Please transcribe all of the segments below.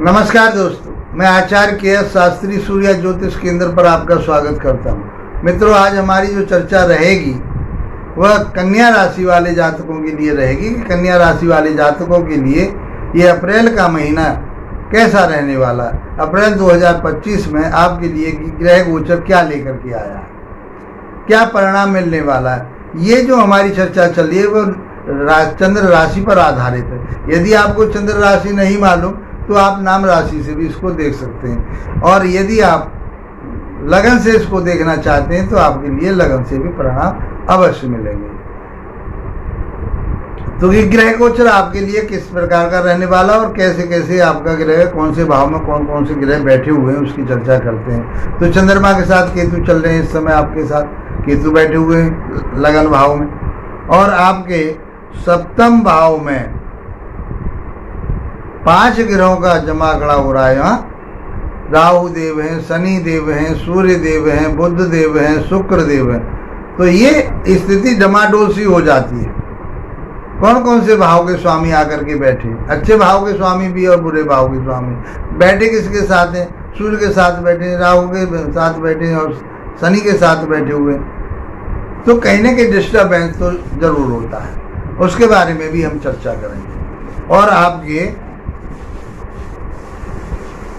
नमस्कार दोस्तों, मैं आचार्य के शास्त्री सूर्य ज्योतिष केंद्र पर आपका स्वागत करता हूं। मित्रों, आज हमारी जो चर्चा रहेगी वह कन्या राशि वाले जातकों के लिए रहेगी। कन्या राशि वाले जातकों के लिए ये अप्रैल का महीना कैसा रहने वाला है। अप्रैल 2025 में आपके लिए ग्रह गोचर क्या लेकर के आया है, क्या परिणाम मिलने वाला है। ये जो हमारी चर्चा चल रही है वो चंद्र राशि पर आधारित है। यदि आपको चंद्र राशि नहीं मालूम तो आप नाम राशि से भी इसको देख सकते हैं, और यदि आप लगन से इसको देखना चाहते हैं तो आपके लिए लगन से भी परिणाम अवश्य मिलेंगे। तो ये ग्रह गोचर आपके लिए किस प्रकार का रहने वाला और कैसे कैसे आपका ग्रह, कौन से भाव में कौन कौन से ग्रह बैठे हुए हैं उसकी चर्चा करते हैं। तो चंद्रमा के साथ केतु चल रहे हैं इस समय, आपके साथ केतु बैठे हुए हैं लगन भाव में, और आपके सप्तम भाव में 5 ग्रहों का जमागड़ा हो रहा है। यहाँ राहु देव हैं, शनि देव हैं, सूर्य देव हैं, बुध देव हैं, शुक्र देव हैं। तो ये स्थिति डमाडोल सी हो जाती है। कौन कौन से भाव के स्वामी आकर के बैठे, अच्छे भाव के स्वामी भी और बुरे भाव के स्वामी बैठे। किसके साथ हैं? सूर्य के साथ बैठे, राहु के साथ बैठे और शनि के साथ बैठे हुए। तो कहने के डिस्टर्बेंस तो जरूर होता है, उसके बारे में भी हम चर्चा करेंगे। और आपके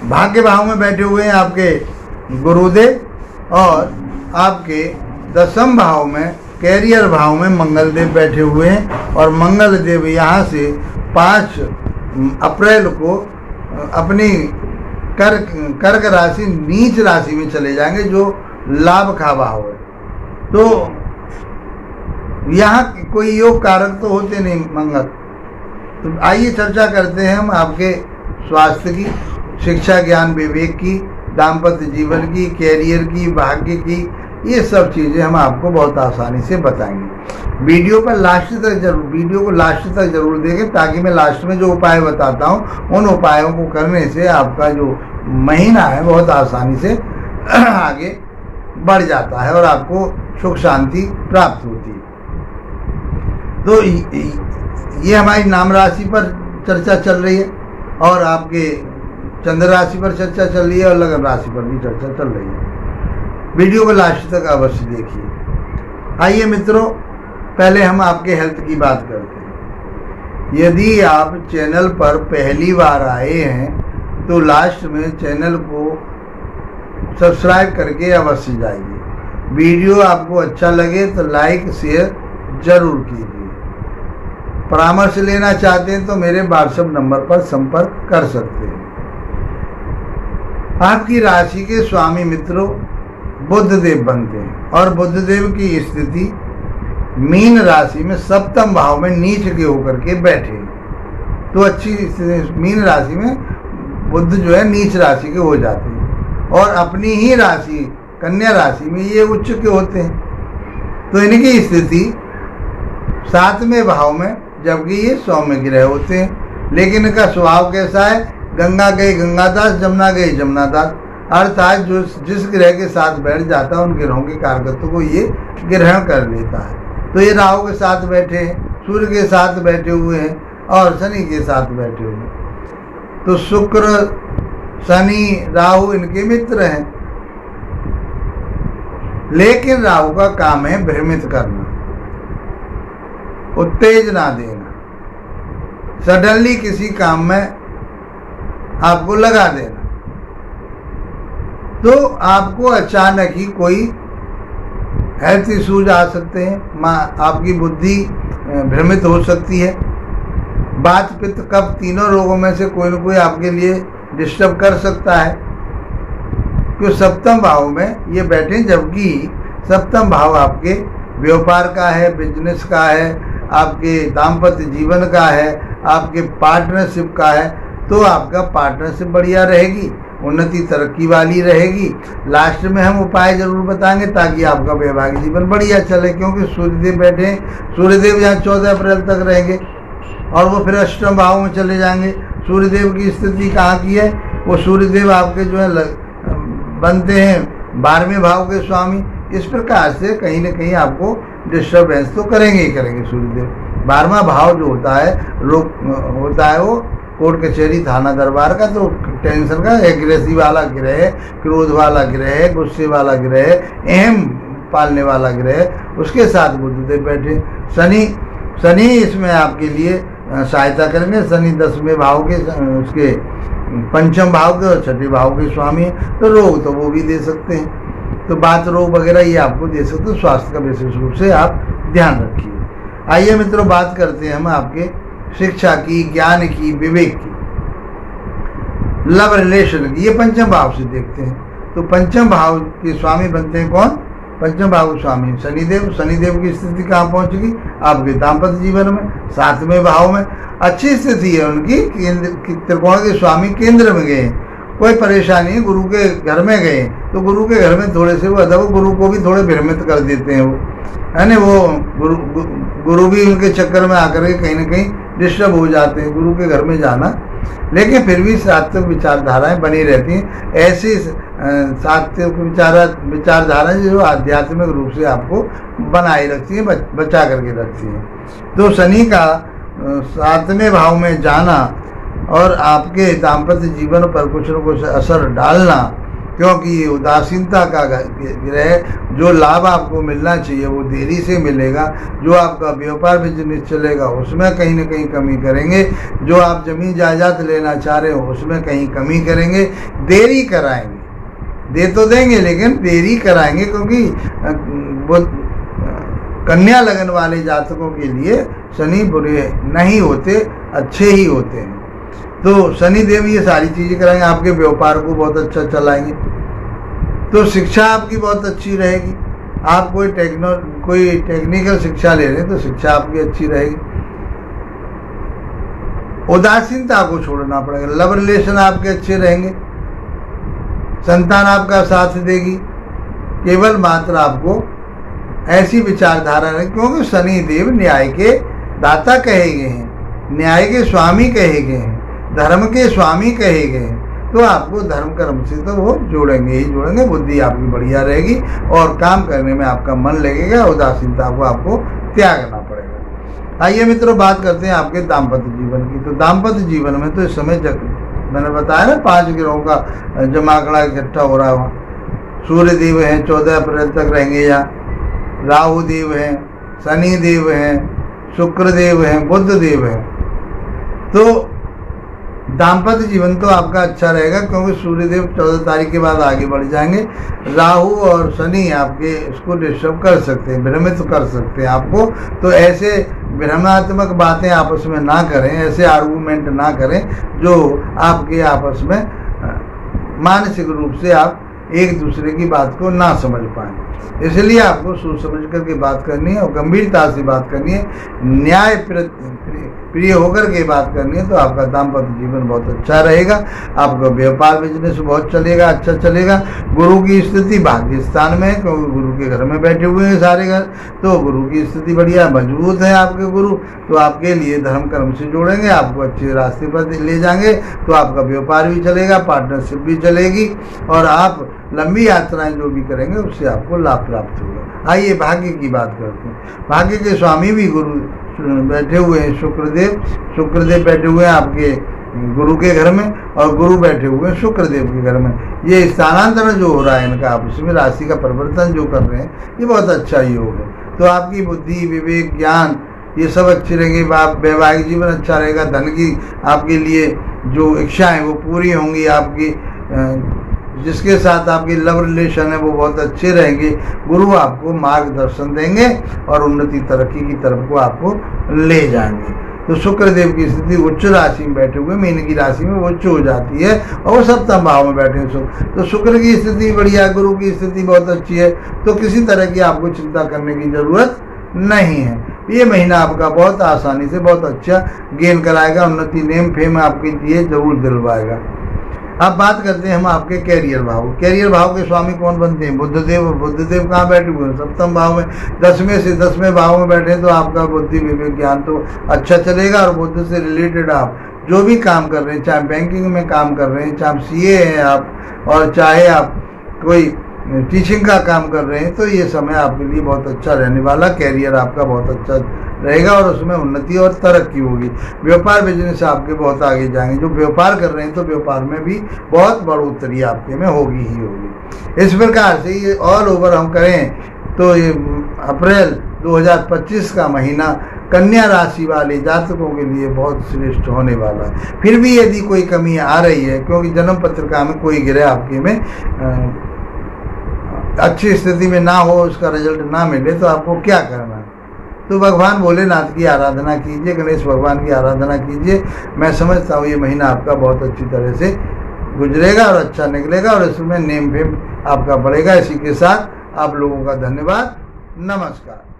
भाग्य भाव में बैठे हुए हैं आपके गुरुदेव, और आपके दशम भाव में कैरियर भाव में मंगल देव बैठे हुए हैं। और मंगल देव यहाँ से 5 अप्रैल को अपनी कर्क राशि नीच राशि में चले जाएंगे, जो लाभ का भाव है। तो यहाँ कोई योग कारक तो होते नहीं मंगल। तो आइए चर्चा करते हैं हम आपके स्वास्थ्य की, शिक्षा ज्ञान विवेक की, दाम्पत्य जीवन की, कैरियर की, भाग्य की, ये सब चीज़ें हम आपको बहुत आसानी से बताएंगे। वीडियो को लास्ट तक जरूर देखें, ताकि मैं लास्ट में जो उपाय बताता हूँ उन उपायों को करने से आपका जो महीना है बहुत आसानी से आगे बढ़ जाता है और आपको सुख शांति प्राप्त होती है। तो ये हमारी नाम राशि पर चर्चा चल रही है, और आपके चंद्र राशि पर चर्चा चल रही है, और लगन राशि पर भी चर्चा चल रही है। वीडियो को लास्ट तक अवश्य देखिए। आइए मित्रों, पहले हम आपके हेल्थ की बात करते हैं। यदि आप चैनल पर पहली बार आए हैं तो लास्ट में चैनल को सब्सक्राइब करके अवश्य जाइए। वीडियो आपको अच्छा लगे तो लाइक शेयर जरूर कीजिए। परामर्श लेना चाहते हैं तो मेरे व्हाट्सएप नंबर पर संपर्क कर सकते हैं। आपकी राशि के स्वामी मित्रों बुध देव बनते हैं, और बुध देव की स्थिति मीन राशि में सप्तम भाव में नीच के होकर के बैठे। तो अच्छी मीन राशि में बुध जो है नीच राशि के हो जाते हैं, और अपनी ही राशि कन्या राशि में ये उच्च के होते हैं। तो इनकी स्थिति 7वें भाव में, जबकि ये सौम्य ग्रह होते हैं। लेकिन इनका स्वभाव कैसा है? गंगा गई गंगादास, जमुना गई जमुनादास। अर्थात जो जिस ग्रह के साथ बैठ जाता है उन ग्रहों के कारकत्व को ये ग्रहण कर लेता है। तो ये राहु के साथ बैठे हैं, सूर्य के साथ बैठे हुए हैं, और शनि के साथ बैठे हुए हैं। तो शुक्र, शनि, राहु इनके मित्र हैं। लेकिन राहु का काम है भ्रमित करना, उत्तेजना देना, सडनली किसी काम में आपको लगा देना। तो आपको अचानक ही कोई हेल्थ इश्यूज आ सकते हैं, आपकी बुद्धि भ्रमित हो सकती है। बात पित्त कफ तीनों रोगों में से कोई न कोई आपके लिए डिस्टर्ब कर सकता है, क्योंकि सप्तम भाव में ये बैठे, जबकि सप्तम भाव आपके व्यापार का है, बिजनेस का है, आपके दाम्पत्य जीवन का है, आपके पार्टनरशिप का है। तो आपका पार्टनरशिप बढ़िया रहेगी, उन्नति तरक्की वाली रहेगी। लास्ट में हम उपाय जरूर बताएंगे ताकि आपका वैवाहिक जीवन बढ़िया चले, क्योंकि सूर्यदेव बैठे हैं। सूर्यदेव यहाँ 14 अप्रैल तक रहेंगे, और वो फिर अष्टम भाव में चले जाएंगे। सूर्यदेव की स्थिति कहाँ की है? वो सूर्यदेव आपके जो है बनते हैं 12वें भाव के स्वामी। इस प्रकार से कहीं न कहीं आपको डिस्टर्बेंस तो करेंगे ही करेंगे सूर्यदेव। 12वां भाव जो होता है वो कोर्ट कचहरी थाना दरबार का, तो टेंशन का एग्रेसिव वाला ग्रह है, क्रोध वाला ग्रह है, गुस्से वाला ग्रह है, अहम पालने वाला ग्रह है, उसके साथ बुधदेव बैठे। शनि इसमें आपके लिए सहायता करेंगे। शनि 10वें भाव के, उसके पंचम भाव के और छठे भाव के स्वामी है, तो रोग तो वो भी दे सकते हैं, तो बात रोग वगैरह ये आपको दे सकते हैं। स्वास्थ्य का विशेष रूप से आप ध्यान रखिए। आइए मित्रों, बात करते हैं हम आपके शिक्षा की, ज्ञान की, विवेक की, लव रिलेशन की। ये पंचम भाव से देखते हैं। तो पंचम भाव के स्वामी बनते हैं कौन? पंचम भाव स्वामी शनिदेव। शनिदेव की स्थिति कहाँ पहुंचेगी? आपके दाम्पत्य जीवन में 7वें भाव में अच्छी स्थिति है उनकी। त्रिकोण के स्वामी केंद्र में गए, कोई परेशानी है, गुरु के घर में गए, तो गुरु के घर में थोड़े से वो गुरु को भी थोड़े भ्रमित कर देते हैं, वो है ना, वो गुरु भी उनके चक्कर में आकर के कहीं ना कहीं डिस्टर्ब हो जाते हैं, गुरु के घर में जाना। लेकिन फिर भी सात्विक विचारधाराएं बनी रहती हैं। ऐसी सात्विक विचारधाराएं जो आध्यात्मिक रूप से आपको बनाए रखती हैं, बचा करके रखती हैं। तो शनि का 7वें भाव में जाना और आपके दाम्पत्य जीवन पर कुछ न कुछ असर डालना, क्योंकि ये उदासीनता का ग्रह, जो लाभ आपको मिलना चाहिए वो देरी से मिलेगा। जो आपका व्यापार बिजनेस चलेगा उसमें कहीं ना कहीं कमी करेंगे। जो आप जमीन जायदाद लेना चाह रहे हो उसमें कहीं कमी करेंगे, देरी कराएंगे। दे तो देंगे लेकिन देरी कराएंगे, क्योंकि वो कन्या लगन वाले जातकों के लिए शनि बुरे नहीं होते, अच्छे ही होते हैं। तो शनि देव ये सारी चीज़ें कराएंगे, आपके व्यापार को बहुत अच्छा चलाएंगे। तो शिक्षा आपकी बहुत अच्छी रहेगी। आप कोई टेक्निकल शिक्षा ले रहे हैं तो शिक्षा आपकी अच्छी रहेगी। उदासीनता को छोड़ना पड़ेगा। लव रिलेशन आपके अच्छे रहेंगे। संतान आपका साथ देगी। केवल मात्र आपको ऐसी विचारधारा है, क्योंकि शनि देव न्याय के दाता कहे गए हैं, न्याय के स्वामी कहे गए हैं, धर्म के स्वामी कहे गए हैं। तो आपको धर्म कर्म से तो वो जोड़ेंगे ही जोड़ेंगे। बुद्धि आपकी बढ़िया रहेगी और काम करने में आपका मन लगेगा। उदासीनता को आपको त्यागना पड़ेगा। आइए मित्रों, बात करते हैं आपके दाम्पत्य जीवन की। तो दाम्पत्य जीवन में तो इस समय मैंने बताया ना 5 ग्रहों का जमाकड़ा इकट्ठा हो रहा है। वहाँ सूर्य देव हैं, 14 अप्रैल तक रहेंगे यहाँ। राहु देव हैं, शनि देव हैं, शुक्र देव हैं, बुध देव हैं। तो दाम्पत्य जीवन तो आपका अच्छा रहेगा, क्योंकि सूर्यदेव 14 तारीख के बाद आगे बढ़ जाएंगे। राहु और शनि आपके इसको डिस्टर्ब कर सकते हैं, भ्रमित कर सकते हैं आपको। तो ऐसे भ्रमात्मक बातें आपस में ना करें, ऐसे आर्गूमेंट ना करें जो आपके आपस में मानसिक रूप से आप एक दूसरे की बात को ना समझ पाएं। इसलिए आपको सोच समझ करके बात करनी है और गंभीरता से बात करनी है, न्याय प्रिय होकर के बात करनी है। तो आपका दाम्पत्य जीवन बहुत अच्छा रहेगा। आपका व्यापार बिजनेस बहुत चलेगा, अच्छा चलेगा। गुरु की स्थिति भाग्य स्थान में है, क्योंकि गुरु के घर में बैठे हुए हैं सारे घर। तो गुरु की स्थिति बढ़िया मजबूत है आपके गुरु, तो आपके लिए धर्म कर्म से जोड़ेंगे, आपको अच्छे रास्ते पर ले जाएंगे। तो आपका व्यापार भी चलेगा, पार्टनरशिप भी चलेगी और आप लंबी यात्राएं जो भी करेंगे उससे आपको लाभ प्राप्त होगा। आइए भाग्य की बात करते हैं। भाग्य के स्वामी भी गुरु बैठे हुए हैं शुक्रदेव। शुक्रदेव बैठे हुए हैं आपके गुरु के घर में और गुरु बैठे हुए हैं शुक्रदेव के घर में। ये स्थानांतरण जो हो रहा है इनका आपस में, राशि का परिवर्तन जो कर रहे हैं, ये बहुत अच्छा योग है। तो आपकी बुद्धि, विवेक, ज्ञान ये सब अच्छे रहेंगे। वैवाहिक जीवन अच्छा रहेगा। धन की आपके लिए जो इच्छाएं वो पूरी होंगी। आपकी जिसके साथ आपकी लव रिलेशन है वो बहुत अच्छे रहेंगे। गुरु आपको मार्गदर्शन देंगे और उन्नति तरक्की की तरफ को आपको ले जाएंगे। तो शुक्रदेव की स्थिति उच्च राशि में बैठे हुए, मीन की राशि में वो उच्च हो जाती है और वो सप्तम भाव में बैठे हैं। तो शुक्र की स्थिति बढ़िया, गुरु की स्थिति बहुत अच्छी है। तो किसी तरह की आपको चिंता करने की जरूरत नहीं है। ये महीना आपका बहुत आसानी से बहुत अच्छा गेन कराएगा। उन्नति, नेम फेम आपके लिए जरूर दिलवाएगा। अब बात करते हैं हम आपके कैरियर भाव। कैरियर भाव के स्वामी कौन बनते हैं? बुधदेव। बुधदेव कहाँ बैठे हुए हैं? सप्तम भाव में। 10वें भाव में बैठे तो आपका बुद्धि, विवेक, ज्ञान तो अच्छा चलेगा। और बुद्ध से रिलेटेड आप जो भी काम कर रहे हैं, चाहे बैंकिंग में काम कर रहे हैं, चाहे सीए हैं आप, और चाहे आप कोई टीचिंग का काम कर रहे हैं, तो ये समय आपके लिए बहुत अच्छा रहने वाला। कैरियर आपका बहुत अच्छा रहेगा और उसमें उन्नति और तरक्की होगी। व्यापार बिजनेस आपके बहुत आगे जाएंगे। जो व्यापार कर रहे हैं तो व्यापार में भी बहुत बढ़ोतरी आपके में होगी ही होगी। इस प्रकार से ये ऑल ओवर हम करें तो ये अप्रैल 2025 का महीना कन्या राशि वाले जातकों के लिए बहुत श्रेष्ठ होने वाला है। फिर भी यदि कोई कमी आ रही है, क्योंकि जन्म पत्रिका में कोई ग्रह आपके में अच्छी स्थिति में ना हो, उसका रिजल्ट ना मिले, तो आपको क्या करना है? तो भगवान भोलेनाथ की आराधना कीजिए, गणेश भगवान की आराधना कीजिए। मैं समझता हूँ ये महीना आपका बहुत अच्छी तरह से गुजरेगा और अच्छा निकलेगा और इसमें नेम फेम आपका बढ़ेगा। इसी के साथ आप लोगों का धन्यवाद। नमस्कार।